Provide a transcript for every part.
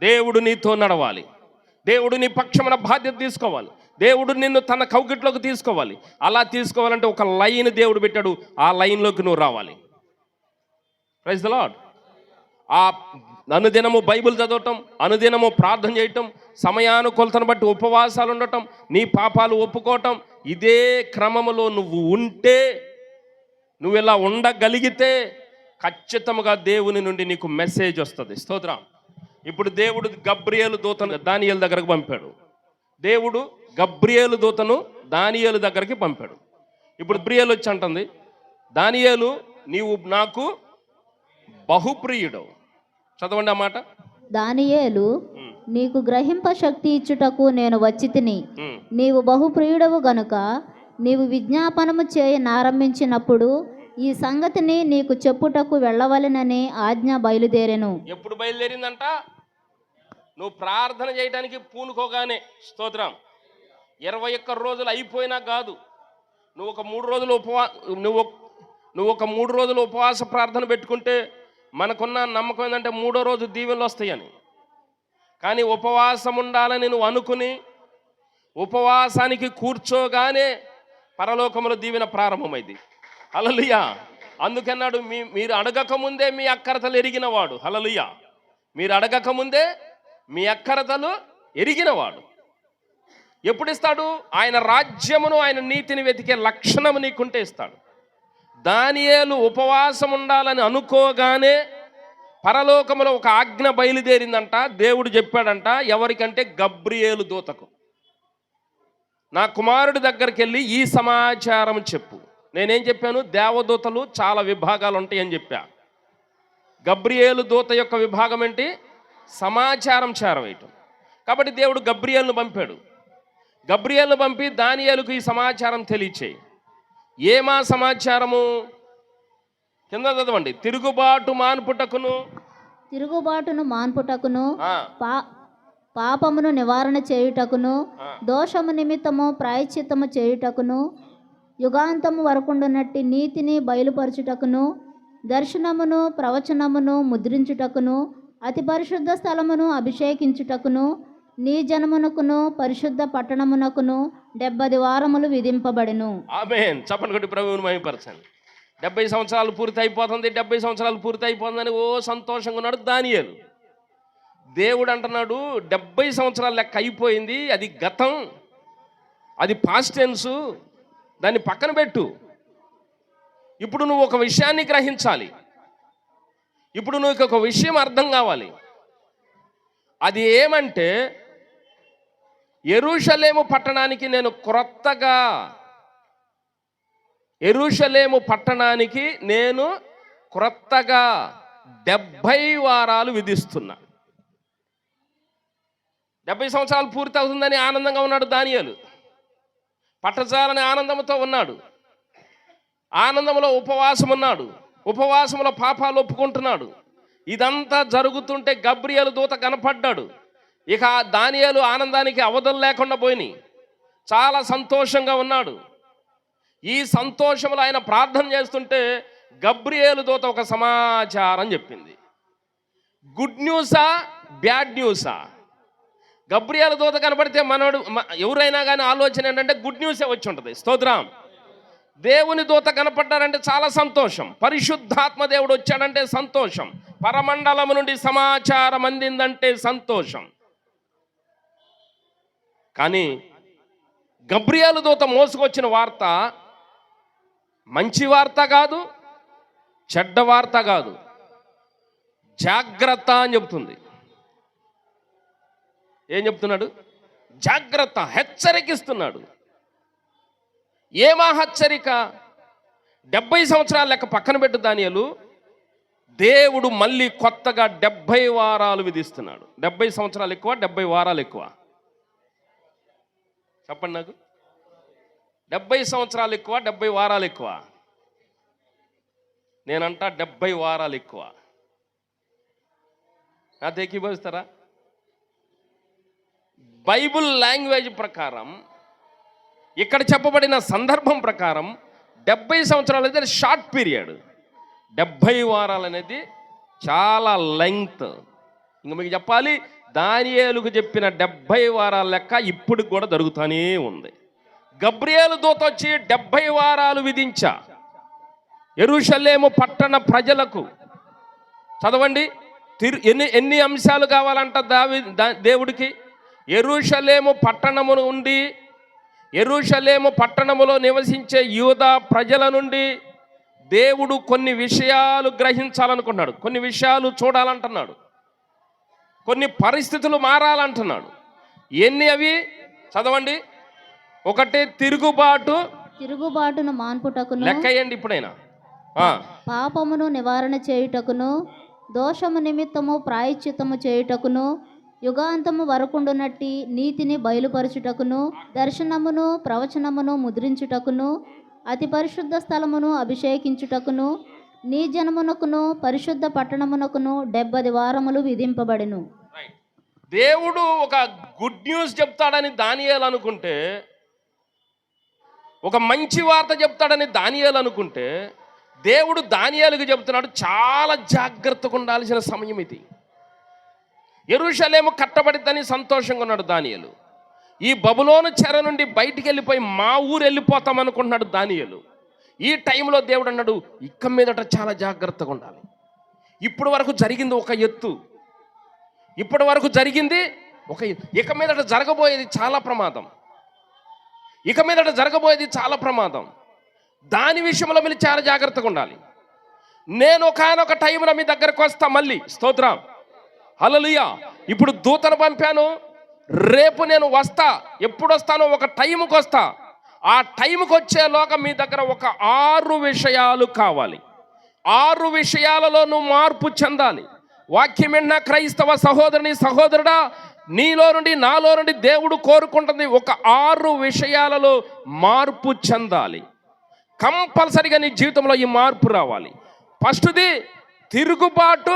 దేవుడు నీతో నడవాలి, దేవుడు నీ పక్షమున బాధ్యత తీసుకోవాలి, దేవుడు నిన్ను తన కౌగిట్లోకి తీసుకోవాలి. అలా తీసుకోవాలంటే ఒక లైన్ దేవుడు పెట్టాడు, ఆ లైన్లోకి నువ్వు రావాలి. Praise the Lord. ఆ అనుదినము బైబిల్ చదవటం, అనుదినము ప్రార్థన చేయటం, సమయానుకొలతను బట్టి ఉపవాసాలు ఉండటం, నీ పాపాలు ఒప్పుకోవటం, ఇదే క్రమములో నువ్వు ఉంటే, నువ్వు ఇలా ఉండగలిగితే ఖచ్చితంగా దేవుని నుండి నీకు మెసేజ్ వస్తుంది. స్తోత్రం. ఇప్పుడు దేవుడు గబ్రియేలు దూతను దానియేలు దగ్గరకు పంపాడు. దేవుడు గబ్రియేలు దూతను దానియేలు దగ్గరికి పంపాడు. ఇప్పుడు గబ్రియేలు వచ్చి అంటుంది, దానియేలు నీవు నాకు బహుప్రియుడు. చదవండి ఆ మాట. దానియేలు, నీకు గ్రహింప శక్తి ఇచ్చుటకు నేను వచ్చి తిని, నీవు బహుప్రియుడవు గనుక నీవు విజ్ఞాపనము చేయనారంభించినప్పుడు ఈ సంగతిని నీకు చెప్పుటకు వెళ్ళవలెనని ఆజ్ఞ బయలుదేరెను. ఎప్పుడు బయలుదేరిందంట? నువ్వు ప్రార్థన చేయడానికి పూనుకోగానే. స్తోత్రం. 21 రోజులు అయిపోయినా కాదు, నువ్వు ఒక 3 రోజులు నువ్వు ఒక 3 రోజులు ఉపవాస ప్రార్థన పెట్టుకుంటే మనకున్న నమ్మకం ఏంటంటే 3వ రోజు దీవెనలు వస్తాయని. కానీ ఉపవాసం ఉండాలని నువ్వు అనుకుని ఉపవాసానికి కూర్చోగానే పరలోకములో దీవెన ప్రారంభమైంది. హల్లెలూయా. అందుకన్నాడు, మీరు అడగకముందే మీ అక్కరతలు ఎరిగినవాడు. హల్లెలూయా. మీరు అడగకముందే మీ అక్కరతలు ఎరిగినవాడు. ఎప్పుడు ఇస్తాడు? ఆయన రాజ్యమును, ఆయన నీతిని వెతికే లక్షణము నీకుంటే ఇస్తాడు. దానియేలు ఉపవాసం ఉండాలని అనుకోగానే పరలోకములో ఒక ఆజ్ఞ బయలుదేరిందంట. దేవుడు చెప్పాడంట, ఎవరికంటే గబ్రియేలు దూతకు, నా కుమారుడి దగ్గరికి వెళ్ళి ఈ సమాచారం చెప్పు. నేనేం చెప్పాను? దేవదూతలు చాలా విభాగాలు ఉంటాయని చెప్పా. గబ్రియేలు దూత యొక్క విభాగం ఏంటి? సమాచారం చేరవేయటం. కాబట్టి దేవుడు గబ్రియేలును పంపాడు. గబ్రియేలును పంపి దానియేలుకు ఈ సమాచారం తెలియచేయి. ఏమా సమాచారము? కింద చదవండి. తిరుగుబాటును మాన్పుటకును పాపమును నివారణ చేయుటకును దోషము నిమిత్తము ప్రాయశ్చిత్తము చేయుటకును యుగాంతము వరకుండునట్టి నీతిని బయలుపరచుటకును దర్శనమును ప్రవచనమును ముద్రించుటకును అతి పరిశుద్ధ స్థలమును అభిషేకించుటకును నీ జనమునకును పరిశుద్ధ పట్టణమునకును 70 వారములు విధింపబడెను. ఆమేన్. చప్పట్లు కొట్టి ప్రభువుని మహిమపరచండి. 70 సంవత్సరాలు పూర్తి అయిపోతుంది, 70 సంవత్సరాలు పూర్తి అయిపోతుందని సంతోషంగా ఉన్నాడు దానియేలు. దేవుడు అంటున్నాడు, 70 సంవత్సరాల లెక్క అయిపోయింది, అది గతం, అది పాస్ట్ టెన్స్, దాన్ని పక్కన పెట్టు. ఇప్పుడు నువ్వు ఒక విషయాన్ని గ్రహించాలి. ఇప్పుడు నువ్వు ఒక విషయం అర్థం కావాలి. అది ఏమంటే, యెరూషలేము పట్టణానికి నేను క్రొత్తగా 70 వారాలు విధిస్తున్నా. 70 సంవత్సరాలు పూర్తి అవుతుందని ఆనందంగా ఉన్నాడు దానియేలు. పట్టజాలని ఆనందంతో ఉన్నాడు. ఆనందంలో ఉపవాసం ఉన్నాడు. ఉపవాసంలో పాపాలు ఒప్పుకుంటున్నాడు. ఇదంతా జరుగుతుంటే గబ్రియేలు దూత కనపడ్డాడు. ఇక దానియేలు ఆనందానికి అవధులు లేకుండా పోయినాయి. చాలా సంతోషంగా ఉన్నాడు. ఈ సంతోషంలో ఆయన ప్రార్థన చేస్తుంటే గబ్రియేలు దూత ఒక సమాచారం చెప్పింది. గుడ్ న్యూసా బ్యాడ్ న్యూసా? గబ్రియేలు దూత కనపడితే మనోడు ఎవరైనా కానీ ఆలోచన ఏంటంటే గుడ్ న్యూసే వచ్చి ఉంటుంది. స్తోత్రం. దేవుని దూత కనపడ్డారంటే చాలా సంతోషం. పరిశుద్ధాత్మ దేవుడు వచ్చాడంటే సంతోషం. పరమండలము నుండి సమాచారం అందిందంటే సంతోషం. కానీ గబ్రియేలు దూత మోసుకొచ్చిన వార్త మంచి వార్త కాదు, చెడ్డ వార్త కాదు, జాగ్రత్త అని చెబుతుంది. ఏం చెప్తున్నాడు? జాగ్రత్త, హెచ్చరికిస్తున్నాడు. ఏమా హెచ్చరిక? 70 సంవత్సరాల లెక్క పక్కన పెట్టు దానియేలు. దేవుడు మళ్ళీ కొత్తగా 70 వారాలు విధిస్తున్నాడు. 70 సంవత్సరాలు ఎక్కువ, 70 వారాలు ఎక్కువ? చెప్పండి నాకు. 70 సంవత్సరాలు ఎక్కువ, 70 వారాలు ఎక్కువ? నేనంటా 70 వారాలు ఎక్కువ. నాతో ఏకీభవిస్తారా? బైబుల్ లాంగ్వేజ్ ప్రకారం, ఇక్కడ చెప్పబడిన సందర్భం ప్రకారం 70 సంవత్సరాలు అయితే షార్ట్ పీరియడ్. 70 వారాలు అనేది చాలా ఇంక మీకు చెప్పాలి, దానియేలుకు చెప్పిన 70 వారాల లెక్క ఇప్పుడు కూడా జరుగుతూనే ఉంది. గబ్రియేలు దూత వచ్చి 70 వారాలు విధించా యెరూషలేము పట్టణ ప్రజలకు. చదవండి, ఎన్ని అంశాలు కావాలంట దేవుడికి? యెరూషలేము పట్టణము నుండి, యెరూషలేము పట్టణములో నివసించే యూదా ప్రజల నుండి దేవుడు కొన్ని విషయాలు గ్రహించాలనుకున్నాడు, కొన్ని విషయాలు చూడాలంటున్నాడు, కొన్ని పరిస్థితులు మారాలంటున్నాడు. ఎన్ని అవి? చదవండి. ఒకటి, తిరుగుబాటును మాన్పుటకును, లెక్కయండి ఇప్పుడైనా, పాపమును నివారణ చేయుటకును, దోషము నిమిత్తము ప్రాయశ్చిత్తము చేయుటకును, యుగాంతము వరకుండునట్టి నీతిని బయలుపరచుటకును, దర్శనమును ప్రవచనమును ముద్రించుటకును, అతి పరిశుద్ధ స్థలమును అభిషేకించుటకును, నీ జనమునకును పరిశుద్ధ పట్టణమునకును 70 వారములు విధింపబడెను. దేవుడు ఒక గుడ్ న్యూస్ చెప్తాడని దానియేలు అనుకుంటే, ఒక మంచి వార్త చెప్తాడని దానియేలు అనుకుంటే, దేవుడు దానియేలుకు చెప్తున్నాడు చాలా జాగ్రత్తగా ఉండాల్సిన సమయం ఇది. యెరూషలేము కట్టబడిద్దని సంతోషంగా ఉన్నాడు దానియేలు. ఈ బబులోను చెర నుండి బయటికి వెళ్ళిపోయి మా ఊరు వెళ్ళిపోతాం అనుకుంటున్నాడు దానియేలు. ఈ టైంలో దేవుడు అన్నాడు, ఇక మీదట చాలా జాగ్రత్తగా ఉండాలి. ఇప్పటి వరకు జరిగింది ఒక ఎత్తు, ఇప్పటి వరకు జరిగింది ఒక, ఇక మీదట జరగబోయేది చాలా ప్రమాదం, ఇక మీదట జరగబోయేది చాలా ప్రమాదం. దాని విషయంలో మీరు చాలా జాగ్రత్తగా ఉండాలి. నేను ఒకనొక టైంలో మీ దగ్గరకు వస్తా మళ్ళీ. స్తోత్రం, హల్లెలూయా. ఇప్పుడు దూతను పంపాను, రేపు నేను వస్తా. ఎప్పుడు వస్తానో ఒక టైంకి వస్తా. ఆ టైంకి వచ్చేలోగా మీ దగ్గర ఒక 6 విషయాలు కావాలి. 6 విషయాలలో నువ్వు మార్పు చెందాలి. వాక్యం విన్న క్రైస్తవ సహోదరుని సహోదరుడా, నీలో నుండి నాలో నుండి దేవుడు కోరుకుంటుంది ఒక 6 విషయాలలో మార్పు చెందాలి. కంపల్సరిగా నీ జీవితంలో ఈ మార్పు రావాలి. ఫస్ట్ది, తిరుగుబాటు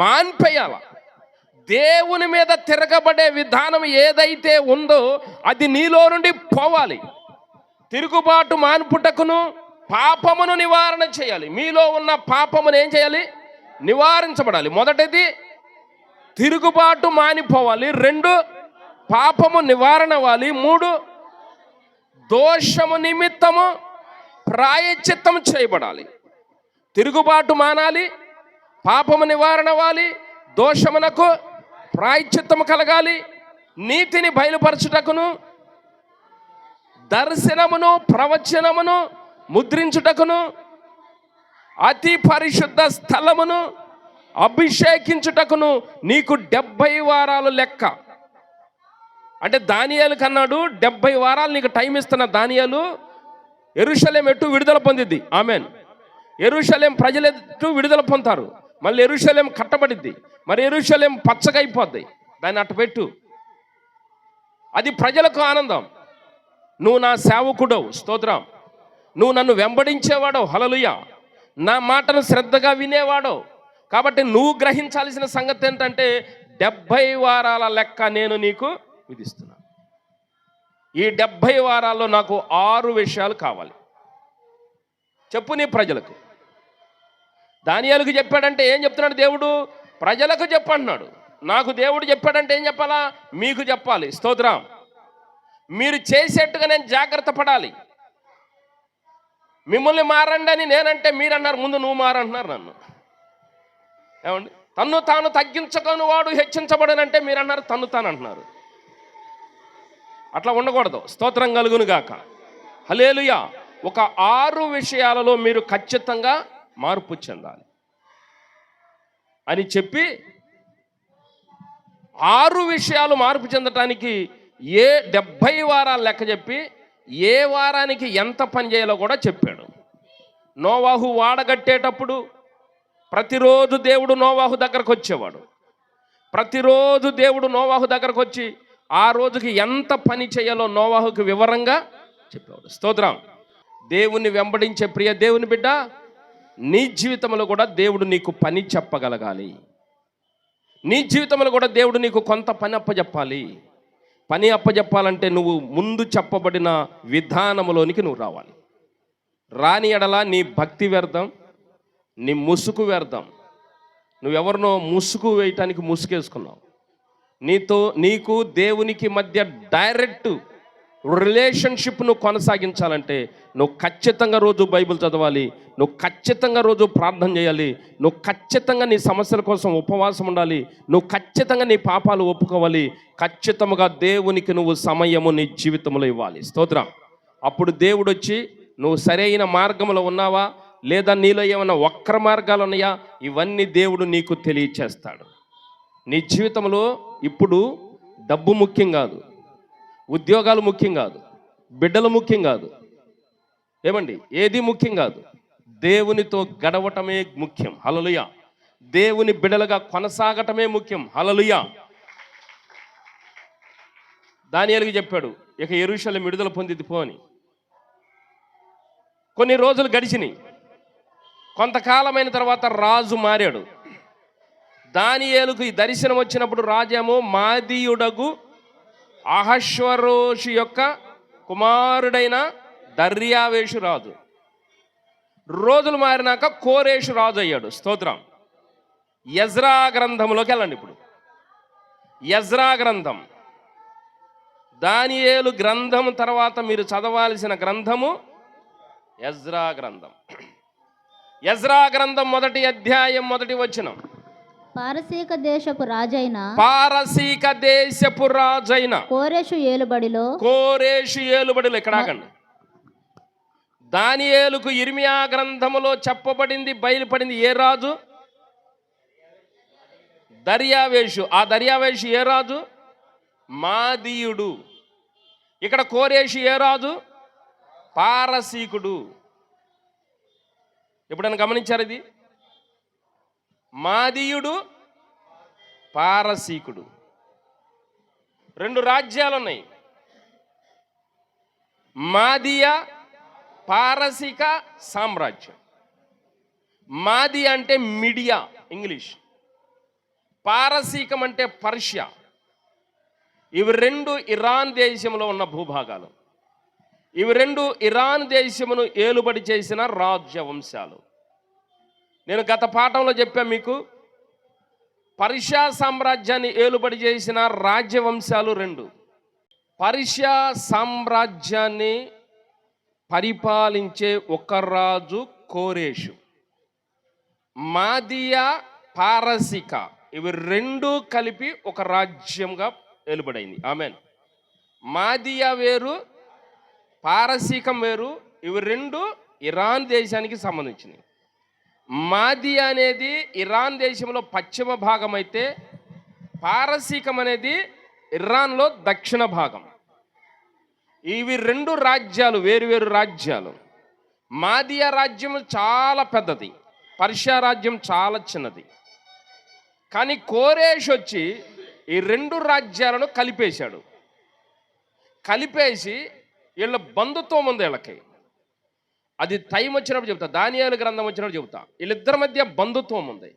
మాన్పేయాల. దేవుని మీద తిరగబడే విధానం ఏదైతే ఉందో అది నీలో నుండి పోవాలి. తిరుగుబాటు మాన్పుటకును, పాపమును నివారణ చేయాలి. మీలో ఉన్న పాపమును ఏం చేయాలి? నివారించబడాలి. మొదటిది తిరుగుబాటు మానిపోవాలి. 2, పాపము నివారణ అవ్వాలి. 3, దోషము నిమిత్తము ప్రాయశ్చిత్తము చేయబడాలి. తిరుగుబాటు మానాలి, పాపము నివారణ అవ్వాలి, దోషమునకు ప్రాయశ్చిత్తము కలగాలి, నీతిని బయలుపరచుటకును, దర్శనమును ప్రవచనమును ముద్రించుటకును, అతి పరిశుద్ధ స్థలమును అభిషేకించుటకును నీకు 70 వారాలు లెక్క. అంటే దానియేలు కన్నాడు 70 వారాలు నీకు టైం ఇస్తున్న దానియేలు. యెరూషలేం ఎటు విడుదల పొందిద్ది. ఆమెన్. యెరూషలేం ప్రజలు ఎటు విడుదల పొందుతారు. మళ్ళీ యెరూషలేం కట్టబడిద్ది. మరి యెరూషలేం పచ్చగా అయిపోద్ది. దాన్ని అట్టు పెట్టు. అది ప్రజలకు ఆనందం. నువ్వు నా సేవకుడవు, స్తోత్రం. నువ్వు నన్ను వెంబడించేవాడవు, హల్లెలూయా. నా మాటను శ్రద్ధగా వినేవాడవు. కాబట్టి నువ్వు గ్రహించాల్సిన సంగతి ఏంటంటే 70 వారాల లెక్క నేను నీకు విధిస్తున్నాను. ఈ 70 వారాల్లో నాకు 6 విషయాలు కావాలి. చెప్పు నీ ప్రజలకు. దానియేలుకు చెప్పాడంటే ఏం చెప్తున్నాడు దేవుడు? ప్రజలకు చెప్పంటున్నాడు. నాకు దేవుడు చెప్పాడంటే ఏం చెప్పాలా? మీకు చెప్పాలి. స్తోత్రం. మీరు చేసేట్టుగా నేను జాగ్రత్త పడాలి. మిమ్మల్ని మారండి అని నేనంటే మీరన్నారు, ముందు నువ్వు మారంటున్నారు నన్ను. ఏమండి? తన్ను తాను తగ్గించుకొని వాడు హెచ్చించబడనంటే మీరన్నారు తన్ను తాను అంటున్నారు. అట్లా ఉండకూడదు. స్తోత్రం కలుగును గాక. హల్లెలూయా. ఒక 6 విషయాలలో మీరు ఖచ్చితంగా మార్పు చెందాలి అని చెప్పి 6 విషయాలు మార్పు చెందటానికి 70 వారాలు లెక్క చెప్పి ఏ వారానికి ఎంత పని చేయాలో కూడా చెప్పాడు. నోవాహు వాడగట్టేటప్పుడు ప్రతిరోజు దేవుడు నోవాహు దగ్గరకు వచ్చేవాడు. ప్రతిరోజు దేవుడు నోవాహు దగ్గరకు వచ్చి ఆ రోజుకి ఎంత పని చేయాలో నోవాహుకి వివరంగా చెప్పేవాడు. స్తోత్రం. దేవుణ్ణి వెంబడించే ప్రియ దేవుని బిడ్డ, నీ జీవితంలో కూడా దేవుడు నీకు పని చెప్పగలగాలి. నీ జీవితంలో కూడా దేవుడు నీకు కొంత పని అప్పచెప్పాలి. పని అప్పచెప్పాలంటే నువ్వు ముందు చెప్పబడిన విధానములోనికి నువ్వు రావాలి. రాని ఎడల నీ భక్తి వ్యర్థం, నీ ముసుగు వ్యర్థం, నువ్వెవరినో ముసుగు వేయటానికి ముసుగేసుకున్నావు. నీకు దేవునికి మధ్య డైరెక్ట్ రిలేషన్షిప్ నువ్వు కొనసాగించాలంటే నువ్వు ఖచ్చితంగా రోజు బైబిల్ చదవాలి, నువ్వు ఖచ్చితంగా రోజు ప్రార్థన చేయాలి, నువ్వు ఖచ్చితంగా నీ సమస్యల కోసం ఉపవాసం ఉండాలి, నువ్వు ఖచ్చితంగా నీ పాపాలు ఒప్పుకోవాలి, ఖచ్చితంగా దేవునికి నువ్వు సమయము నీ జీవితంలో ఇవ్వాలి. స్తోత్రం. అప్పుడు దేవుడు వచ్చి నువ్వు సరైన మార్గంలో ఉన్నావా లేదా నీలో ఏమైనా వక్ర మార్గాలు ఉన్నాయా ఇవన్నీ దేవుడు నీకు తెలియచేస్తాడు. నీ జీవితంలో ఇప్పుడు డబ్బు ముఖ్యం కాదు, ఉద్యోగాలు ముఖ్యం కాదు, బిడ్డలు ముఖ్యం కాదు, ఏమండి ఏది ముఖ్యం కాదు, దేవునితో గడవటమే ముఖ్యం. హల్లెలూయా. దేవుని బిడ్డలుగా కొనసాగటమే ముఖ్యం. హల్లెలూయా. దానియేలుకి చెప్పాడు, ఇక యెరూషలేము విడుదల పొందింది పో అని. కొన్ని రోజులు గడిచినాయి. కొంతకాలమైన తర్వాత రాజు మారాడు. దానియేలుకు ఈ దర్శనం వచ్చినప్పుడు రాజేమో మాదీయుడగు అహష్వరోషు యొక్క కుమారుడైన దర్యావేషు రాజు. రోజులు మారినాక కోరేషు రాజు అయ్యాడు. స్తోత్రం. ఎజ్రా గ్రంథంలోకి వెళ్ళండి. ఇప్పుడు ఎజ్రా గ్రంథం, దానియేలు గ్రంథం తర్వాత మీరు చదవాల్సిన గ్రంథము ఎజ్రా గ్రంథం. ఎజ్రా గ్రంథం 1వ అధ్యాయం 1వ వచనం. పారసీక దేశపు రాజైన కోరేషు ఏలుబడిలో ఇక్కడ ఆగండి. దానియేలుకు యిర్మీయా గ్రంథములో చెప్పబడింది, బయలుపడింది ఏ రాజు? దర్యావేషు. ఆ దర్యావేషు ఏ రాజు? మాదీయుడు. ఇక్కడ కోరేషు ఏ రాజు? పారసీకుడు. ఎప్పుడైనా గమనించారు ఇది? మాదీయుడు, పారసీకుడు, రెండు రాజ్యాలు ఉన్నాయి. మాదీయ పారసీక సామ్రాజ్యం. మాది అంటే మీడియా ఇంగ్లీష్, పారసీకం అంటే పర్షియా. ఇవి రెండు ఇరాన్ దేశంలో ఉన్న భూభాగాలు. ఇవి రెండు ఇరాన్ దేశమును ఏలుబడి చేసిన రాజ్యవంశాలు. నేను గత పాఠంలో చెప్పాను మీకు, పర్షియా సామ్రాజ్యాన్ని ఏలుబడి చేసిన రాజ్యవంశాలు రెండు. పర్షియా సామ్రాజ్యాన్ని పరిపాలించే ఒక రాజు కోరేషు. మాదియా పారసీక ఇవి రెండు కలిపి ఒక రాజ్యంగా ఏలుబడైంది. ఆమెన్. మాదియా వేరు, పారసీకం వేరు. ఇవి రెండు ఇరాన్ దేశానికి సంబంధించినవి. మాదియా అనేది ఇరాన్ దేశంలో పశ్చిమ భాగం అయితే, పారసీకం అనేది ఇరాన్లో దక్షిణ భాగం. ఇవి రెండు రాజ్యాలు వేరువేరు రాజ్యాలు. మాదియా రాజ్యం చాలా పెద్దది, పర్షియా రాజ్యం చాలా చిన్నది. కానీ కోరేష్ వచ్చి ఈ రెండు రాజ్యాలను కలిపేశాడు. కలిపేసి వీళ్ళ బంధుత్వం ఉంది వీళ్ళకి. అది టైం వచ్చినప్పుడు చెబుతా, దానియేలు గ్రంథం వచ్చినప్పుడు చెబుతా. వీళ్ళిద్దరి మధ్య బంధుత్వం ఉంది.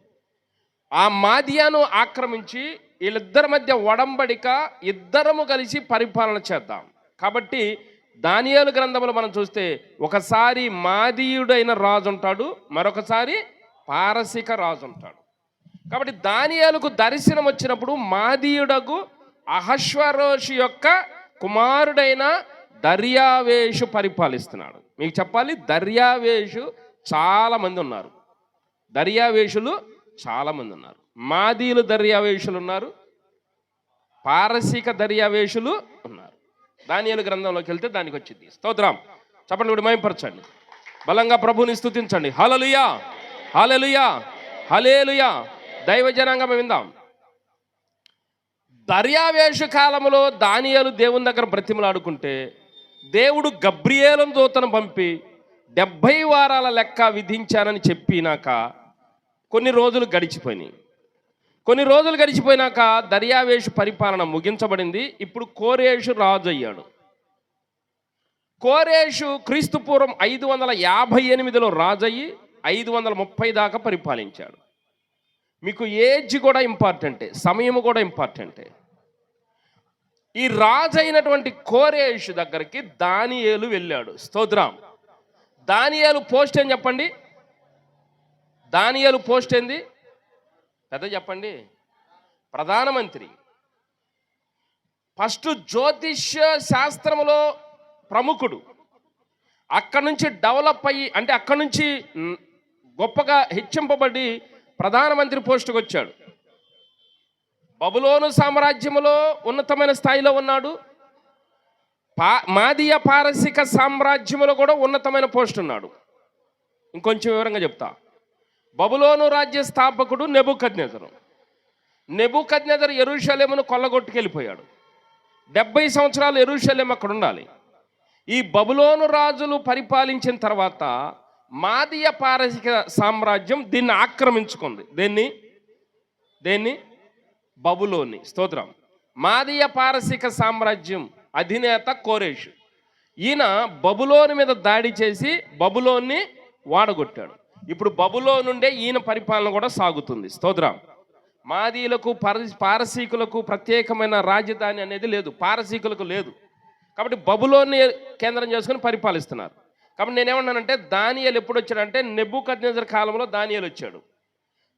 ఆ మాదియాను ఆక్రమించి వీళ్ళిద్దరి మధ్య ఒడంబడిక, ఇద్దరము కలిసి పరిపాలన చేద్దాం. కాబట్టి దానియేలు గ్రంథంలో మనం చూస్తే ఒకసారి మాదీయుడైన రాజు ఉంటాడు, మరొకసారి పారసీక రాజు ఉంటాడు. కాబట్టి దానియేలుకు దర్శనం వచ్చినప్పుడు మాదీయుడకు అహష్వరోషు యొక్క కుమారుడైన దర్యావేషు పరిపాలిస్తున్నాడు. మీకు చెప్పాలి, దర్యావేషు చాలామంది ఉన్నారు. దర్యావేషులు చాలామంది ఉన్నారు. మాదీయులు దర్యావేషులు ఉన్నారు, పారసీక దర్యావేషులు ఉన్నారు. దానియేలు గ్రంథంలోకి వెళ్తే దానికి వచ్చింది. స్తోత్రం. చెప్పండి, ఇప్పుడు మహిమపరచండి, బలంగా ప్రభుని స్తుతించండి. హల్లెలూయా, హల్లెలూయా, హల్లెలూయా. దైవ జనాంగం విందాం. దర్యావేషు కాలంలో దానియేలు దేవుని దగ్గర బ్రతిమలాడుకుంటే దేవుడు గబ్రియేలు దూతను పంపి 70 వారాల లెక్క విధించానని చెప్పినాక కొన్ని రోజులు గడిచిపోయినాక దర్యావేషు పరిపాలన ముగించబడింది. ఇప్పుడు కోరేషు రాజు అయ్యాడు. కోరేషు క్రీస్తు పూర్వం 558లో రాజయ్యి 530 దాకా పరిపాలించాడు. మీకు ఏజ్ కూడా ఇంపార్టెంటే, సమయం కూడా ఇంపార్టెంటే. ఈ రాజు అయినటువంటి కోరేషు దగ్గరికి దానియేలు వెళ్ళాడు. స్తోత్రం. దానియేలు పోస్ట్ ఏం చెప్పండి? దానియేలు పోస్ట్ ఏంది? పెద్ద చెప్పండి. ప్రధానమంత్రి. ఫస్ట్ జ్యోతిష్య శాస్త్రంలో ప్రముఖుడు. అక్కడి నుంచి డెవలప్ అయ్యి, అంటే అక్కడి నుంచి గొప్పగా హెచ్చింపబడి ప్రధానమంత్రి పోస్టుకు వచ్చాడు. బబులోను సామ్రాజ్యంలో ఉన్నతమైన స్థాయిలో ఉన్నాడు. మాదీయ పారసిక సామ్రాజ్యంలో కూడా ఉన్నతమైన పోస్ట్ ఉన్నాడు. ఇంకొంచెం వివరంగా చెప్తా. బబులోను రాజ్య స్థాపకుడు నెబుకద్నెజరు. నెబుకద్నెజరు యెరూషలేమును కొల్లగొట్టుకెళ్ళిపోయాడు. 70 సంవత్సరాలు యెరూషలేం అక్కడ ఉండాలి. ఈ బబులోను రాజులు పరిపాలించిన తర్వాత మాదీయ పారసిక సామ్రాజ్యం దీన్ని ఆక్రమించుకుంది. దేన్ని బబులోని. స్తోత్రం. మాదీయ పారసిక సామ్రాజ్యం అధినేత కోరేషు. ఈయన బబులోని మీద దాడి చేసి బబులోన్ని వాడగొట్టాడు. ఇప్పుడు బబులో నుండే ఈయన పరిపాలన కూడా సాగుతుంది. స్తోత్రం. మాదీయులకు పారసీకులకు ప్రత్యేకమైన రాజధాని అనేది లేదు, పారసీకులకు లేదు. కాబట్టి బబులోని కేంద్రం చేసుకుని పరిపాలిస్తున్నారు. కాబట్టి నేనేమన్నానంటే, దానియేలు ఎప్పుడు వచ్చాడంటే నెబుకద్నెజర్ కాలంలో దానియేలు వచ్చాడు.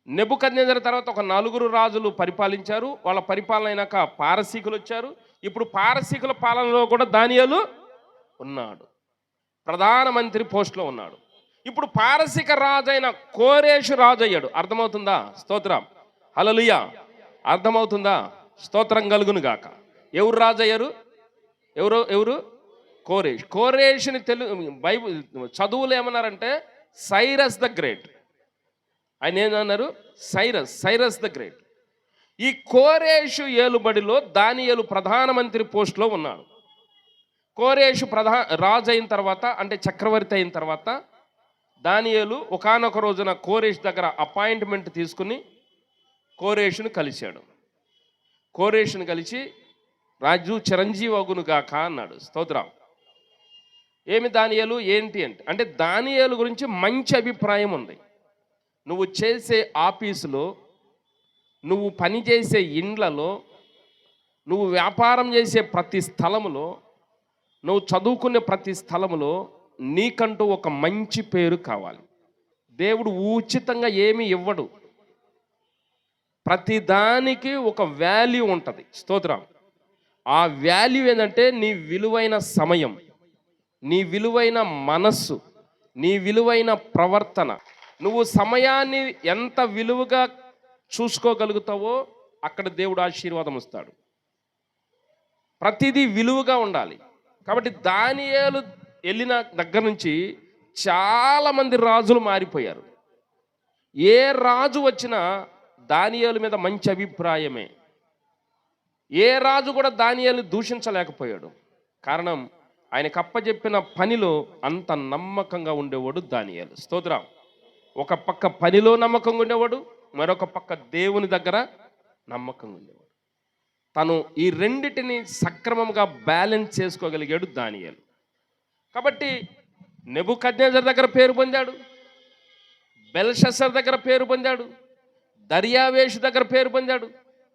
నెబుకద్నెజర్ తర్వాత ఒక 4 రాజులు పరిపాలించారు. వాళ్ళ పరిపాలన అయినాక పారసీకులు వచ్చారు. ఇప్పుడు పారసీకుల పాలనలో కూడా దానియేలు ఉన్నాడు, ప్రధానమంత్రి పోస్టులో ఉన్నాడు. ఇప్పుడు పారసీక రాజైన కోరేషు రాజు అయ్యాడు. అర్థమవుతుందా? స్తోత్రం. హల్లెలూయా. అర్థమవుతుందా? స్తోత్రం కలుగును గాక. ఎవరు రాజు అయ్యారు? ఎవరు? కోరేష్. కోరేషుని బైబిల్ చదువులు ఏమన్నారంటే సైరస్ ద గ్రేట్. ఆయన ఏమన్నారు? Cyrus the great. ఈ కోరేషు ఏలుబడిలో దానియేలు ప్రధానమంత్రి పోస్టులో ఉన్నాడు. కోరేషు రాజు అయిన తర్వాత, అంటే చక్రవర్తి అయిన తర్వాత, దానియేలు ఒకానొక రోజున కోరేష్ దగ్గర అపాయింట్మెంట్ తీసుకుని కోరేషును కలిశాడు. కోరేషును కలిసి రాజు చిరంజీవి అగును గాక అన్నాడు. స్తోత్రం. ఏమి దానియేలు ఏంటి అంటే దానియేలు గురించి మంచి అభిప్రాయం ఉంది. నువ్వు చేసే ఆఫీసులో, నువ్వు పనిచేసే ఇండ్లలో, నువ్వు వ్యాపారం చేసే ప్రతి స్థలములో, నువ్వు చదువుకునే ప్రతి స్థలములో నీకంటూ ఒక మంచి పేరు కావాలి. దేవుడు ఉచితంగా ఏమీ ఇవ్వడు. ప్రతిదానికి ఒక వాల్యూ ఉంటుంది. స్తోత్రం. ఆ వాల్యూ ఏంటంటే నీ విలువైన సమయం, నీ విలువైన మనస్సు, నీ విలువైన ప్రవర్తన. నువ్వు సమయాన్ని ఎంత విలువగా చూసుకోగలుగుతావో అక్కడ దేవుడు ఆశీర్వాదం ఇస్తాడు. ప్రతిదీ విలువగా ఉండాలి. కాబట్టి దానియేలు వెళ్ళిన దగ్గర నుంచి చాలామంది రాజులు మారిపోయారు. ఏ రాజు వచ్చినా దానియేలు మీద మంచి అభిప్రాయమే. ఏ రాజు కూడా దానియేలుని దూషించలేకపోయాడు. కారణం, ఆయనకు అప్పచెప్పిన పనిలో అంత నమ్మకంగా ఉండేవాడు దానియేలు. స్తోత్రం. ఒక పక్క పనిలో నమ్మకంగా ఉండేవాడు, మరొక పక్క దేవుని దగ్గర నమ్మకంగా ఉండేవాడు. తను ఈ రెండిటిని సక్రమంగా బ్యాలెన్స్ చేసుకోగలిగాడు దానియేలు. కాబట్టి నెబుకద్నెజర్ దగ్గర పేరు పొందాడు, బెల్షస్సర్ దగ్గర పేరు పొందాడు, దర్యావేషు దగ్గర పేరు పొందాడు,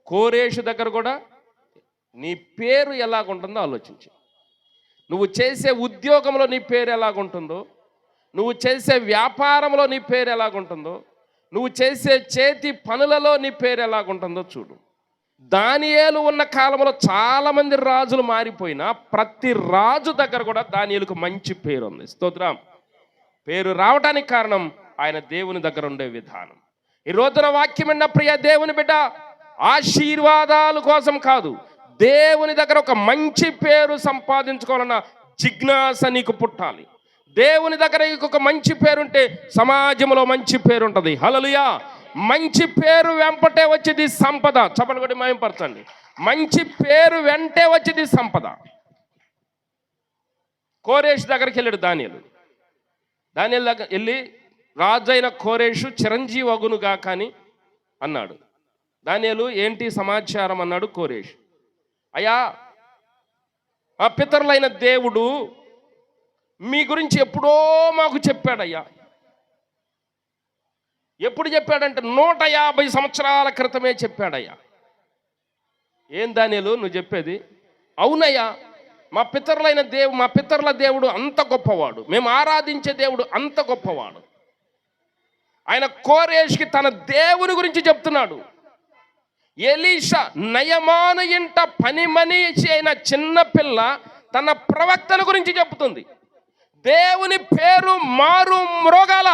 కోరేషు దగ్గర కూడా. నీ పేరు ఎలాగుంటుందో ఆలోచించు. నువ్వు చేసే ఉద్యోగంలో నీ పేరు ఎలాగుంటుందో, నువ్వు చేసే వ్యాపారంలో నీ పేరు ఎలాగుంటుందో, నువ్వు చేసే చేతి పనులలో నీ పేరు ఎలాగుంటుందో చూడు. దానియేలు ఉన్న కాలంలో చాలామంది రాజులు మారిపోయినా ప్రతి రాజు దగ్గర కూడా దానియేలుకు మంచి పేరు ఉంది. స్తోత్రం. పేరు రావడానికి కారణం ఆయన దేవుని దగ్గర ఉండే విధానం. ఈ రోజున వాక్యం విన్న ప్రియ దేవుని బిడ్డ, ఆశీర్వాదాల కోసం కాదు, దేవుని దగ్గర ఒక మంచి పేరు సంపాదించుకోవాలన్న జిజ్ఞాస నీకు పుట్టాలి. దేవుని దగ్గర ఒక మంచి పేరుంటే సమాజంలో మంచి పేరు ఉంటుంది. హల్లెలూయా. మంచి పేరు వెంపటే వచ్చేది సంపద. చప్పట్లు కొట్టి మహిమపరచండి. మంచి పేరు వెంటే వచ్చేది సంపద. కోరేషు దగ్గరికి వెళ్ళాడు దానియేలు. దానియేలు దగ్గర వెళ్ళి, రాజైన కోరేషు చిరంజీవి అగునుగా కానీ అన్నాడు. దానియేలు, ఏంటి సమాచారం అన్నాడు కోరేషు. అయ్యా, ఆ పితరులైన దేవుడు మీ గురించి ఎప్పుడో మాకు చెప్పాడయ్యా. ఎప్పుడు చెప్పాడంటే 150 సంవత్సరాల క్రితమే చెప్పాడయ్యా. ఏం దానియేలు నువ్వు చెప్పేది? అవునయ్యా, మా పితరుల దేవుడు అంత గొప్పవాడు, మేము ఆరాధించే దేవుడు అంత గొప్పవాడు. ఆయన కోరేష్కి తన దేవుని గురించి చెప్తున్నాడు. ఎలీషా నయమాను ఇంట పనిమనిషి అయిన చిన్నపిల్ల తన ప్రవక్తల గురించి చెప్తుంది. దేవుని పేరు మారు మ్రోగాల.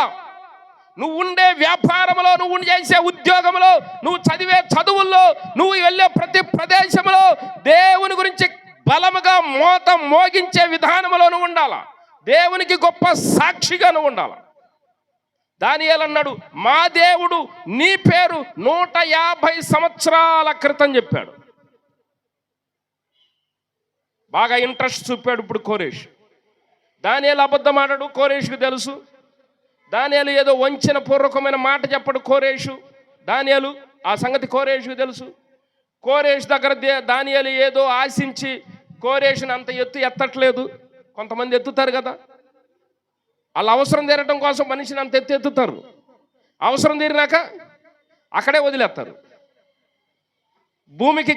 నువ్వు ఉండే వ్యాపారంలో, నువ్వు చేసే ఉద్యోగంలో, నువ్వు చదివే చదువుల్లో, నువ్వు వెళ్ళే ప్రతి ప్రదేశంలో దేవుని గురించి బలముగా మోత మోగించే విధానంలో నువ్వు ఉండాలా. దేవునికి గొప్ప సాక్షిగా నువ్వు ఉండాలా. దానియేలు అన్నాడు, మా దేవుడు నీ పేరు 150 సంవత్సరాల క్రితం చెప్పాడు. బాగా ఇంట్రెస్ట్ చూపాడు ఇప్పుడు కోరేష్. దానియేలు అబద్ధం ఆడాడు, కోరేష్కి తెలుసు. దానియేలు ఏదో వంచన పూర్వకమైన మాట చెప్పడు కోరేషు. దానియేలు ఆ సంగతి కోరేషుకు తెలుసు. కోరేష్ దగ్గర దానియేలు ఏదో ఆశించి కోరేషుని అంత ఎత్తట్లేదు. కొంతమంది ఎత్తుతారు కదా, వాళ్ళ అవసరం తీరటం కోసం మనిషిని అంత ఎత్తుతారు. అవసరం తీరినాక అక్కడే వదిలేస్తారు. భూమికి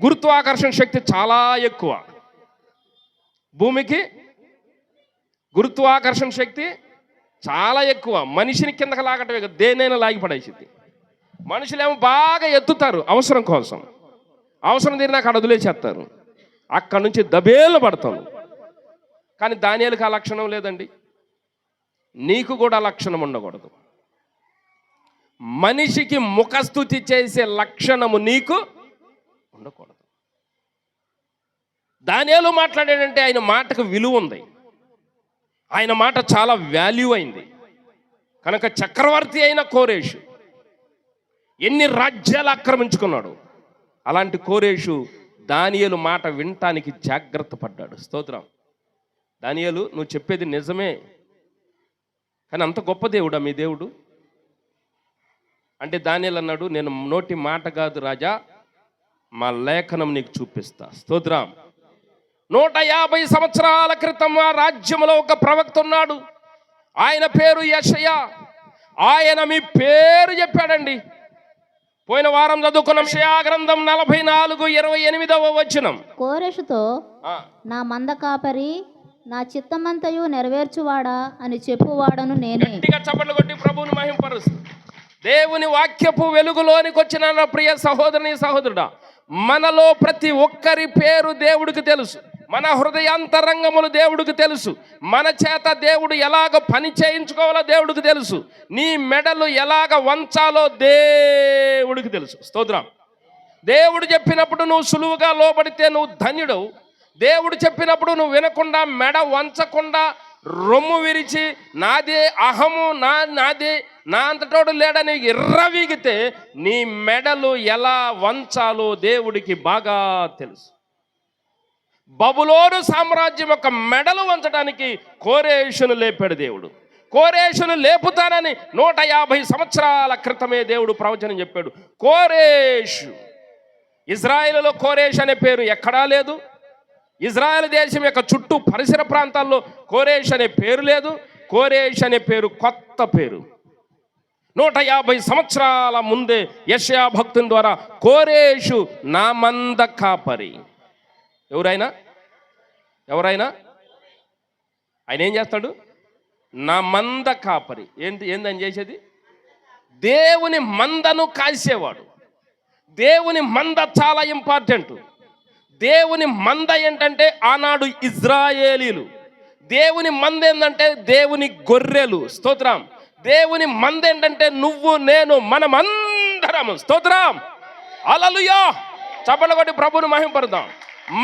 గురుత్వాకర్షణ శక్తి చాలా ఎక్కువ. భూమికి గురుత్వాకర్షణ శక్తి చాలా ఎక్కువ. మనిషిని కిందకి లాగటమే కదా, దేనైనా లాగి పడేసింది. మనుషులేమో బాగా ఎత్తుతారు అవసరం కోసం. అవసరం తీరినాక అక్కడ వదిలేసేస్తారు. అక్కడి నుంచి దబేలు పడతాను. కానీ దానియేలుకి ఆ లక్షణం లేదండి. నీకు కూడా లక్షణం ఉండకూడదు. మనిషికి ముఖస్థుతి చేసే లక్షణము నీకు ఉండకూడదు. దానియేలు మాట్లాడాడంటే ఆయన మాటకు విలువ ఉంది. ఆయన మాట చాలా వాల్యూ అయింది. కనుక చక్రవర్తి అయిన కోరేషు ఎన్ని రాజ్యాలు ఆక్రమించుకున్నాడు. అలాంటి కోరేషు దానియేలు మాట వినటానికి జాగ్రత్త పడ్డాడు. స్తోత్రం. దానియేలు, నువ్వు చెప్పేది నిజమే, కానీ అంత గొప్ప దేవుడా మీ దేవుడు అంటే? దానియేలు అన్నాడు, నేను నోటి మాట కాదు రాజా, మా లేఖనం నీకు చూపిస్తా. స్తోత్రం. 150 సంవత్సరాల క్రితం ఆ రాజ్యంలో ఒక ప్రవక్త ఉన్నాడు. ఆయన పేరు యెషయా. ఆయన మీ పేరు చెప్పాడండి. పోయిన వారం చదువుకున్న యెషయా గ్రంథం 44:28 వచనం. కోరెషుతో, నా మంద కాపరి, నా చిత్తమంతయు నెరవేర్చువాడా అని చెప్పువాడను నేనే. గట్టిగా చప్పట్లు కొట్టి ప్రభువుని మహింపరుస్తూ దేవుని వాక్యపు వెలుగులోనికి వచ్చిన నా ప్రియ సహోదరుని సహోదరుడా, మనలో ప్రతి ఒక్కరి పేరు దేవుడికి తెలుసు. మన హృదయాంతరంగములు దేవుడికి తెలుసు. మన చేత దేవుడు ఎలాగ పని చేయించుకోవాలో దేవుడికి తెలుసు. నీ మెడలు ఎలాగ వంచాలో దేవుడికి తెలుసు. స్తోత్రం. దేవుడు చెప్పినప్పుడు నువ్వు సులువుగా లోబడితే నువ్వు ధన్యుడవు. దేవుడు చెప్పినప్పుడు నువ్వు వినకుండా మెడ వంచకుండా రొమ్ము విరిచి నాదే అహము నాదే నా అంతటోడు లేడని ఎర్రవీగితే నీ మెడలు ఎలా వంచాలో దేవుడికి బాగా తెలుసు. బబులోను సామ్రాజ్యం యొక్క మెడలు వంచడానికి కోరేషును లేపాడు దేవుడు. కోరేషును లేపుతానని 150 సంవత్సరాల క్రితమే దేవుడు ప్రవచనం చెప్పాడు. కోరేషు, ఇజ్రాయేలులో కోరేష్ అనే పేరు ఎక్కడా లేదు. ఇజ్రాయెల్ దేశం యొక్క చుట్టూ పరిసర ప్రాంతాల్లో కోరేష్ అనే పేరు లేదు. కోరేష్ అనే పేరు కొత్త పేరు. 150 సంవత్సరాల ముందే యెషయా భక్తుని ద్వారా కోరేషు నా మంద కాపరి. ఎవరైనా ఆయన ఏం చేస్తాడు? నా మంద కాపరి. ఏందని చేసేది? దేవుని మందను కాసేవాడు. దేవుని మంద చాలా ఇంపార్టెంట్. దేవుని మంద ఏంటంటే ఆనాడు ఇజ్రాయేలీలు. దేవుని మంద ఏంటంటే దేవుని గొర్రెలు. స్తోత్రం. దేవుని మంద ఏంటంటే నువ్వు నేను మనమందరము. స్తోత్రం. హల్లెలూయా. చప్పట్లు కొట్టి ప్రభువుని మహింపరుద్దాం.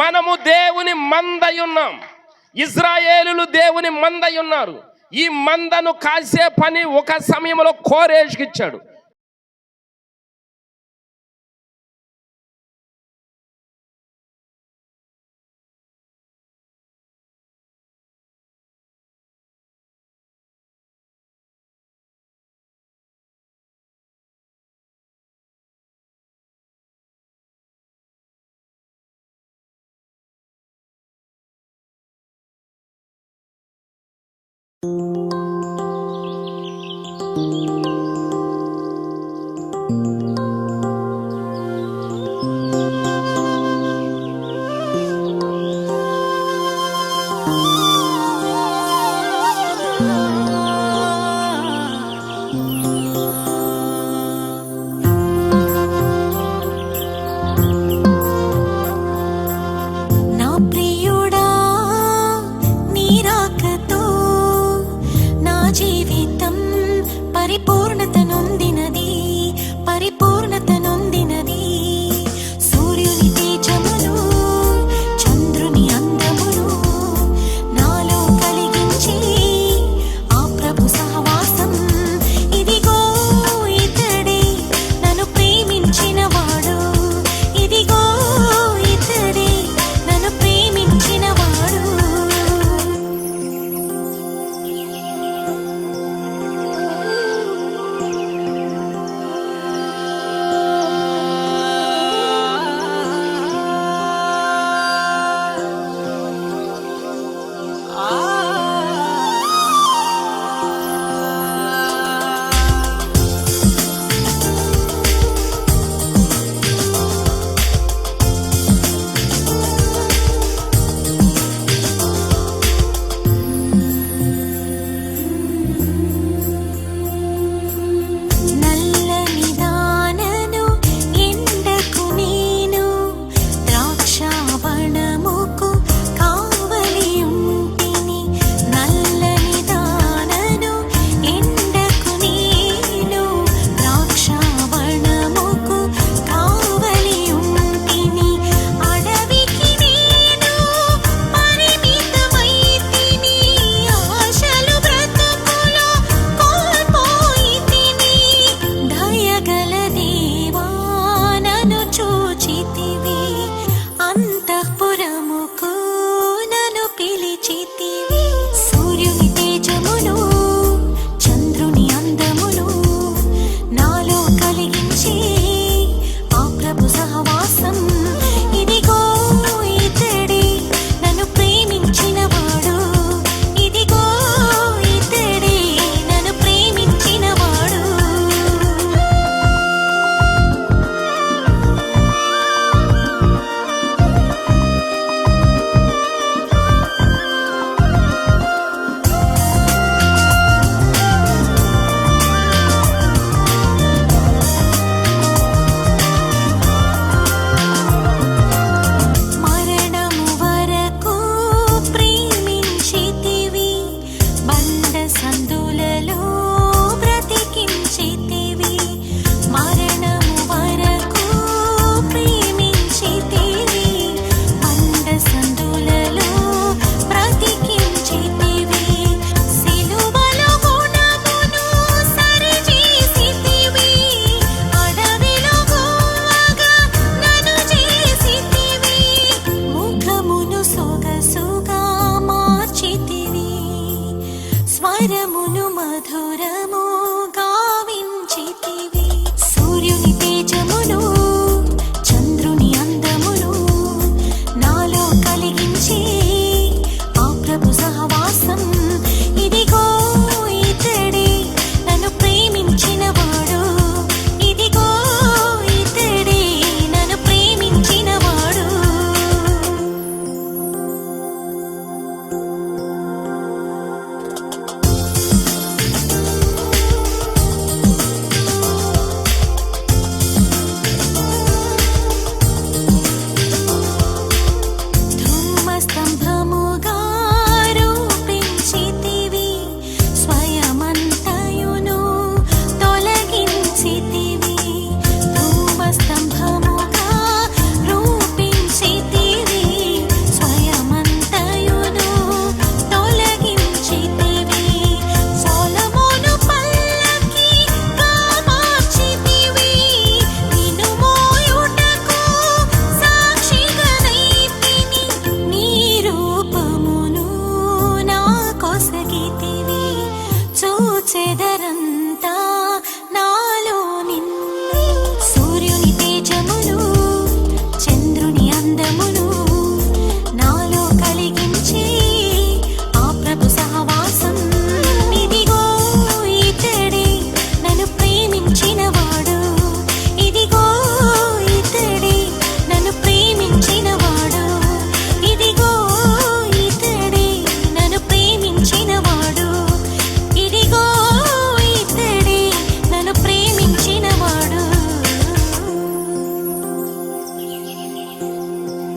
మనము దేవుని మందై ఉన్నాం. ఇజ్రాయేలులు దేవుని మందై ఉన్నారు. ఈ మందను కాసే పని ఒక సమయంలో కోరేష్కి ఇచ్చాడు.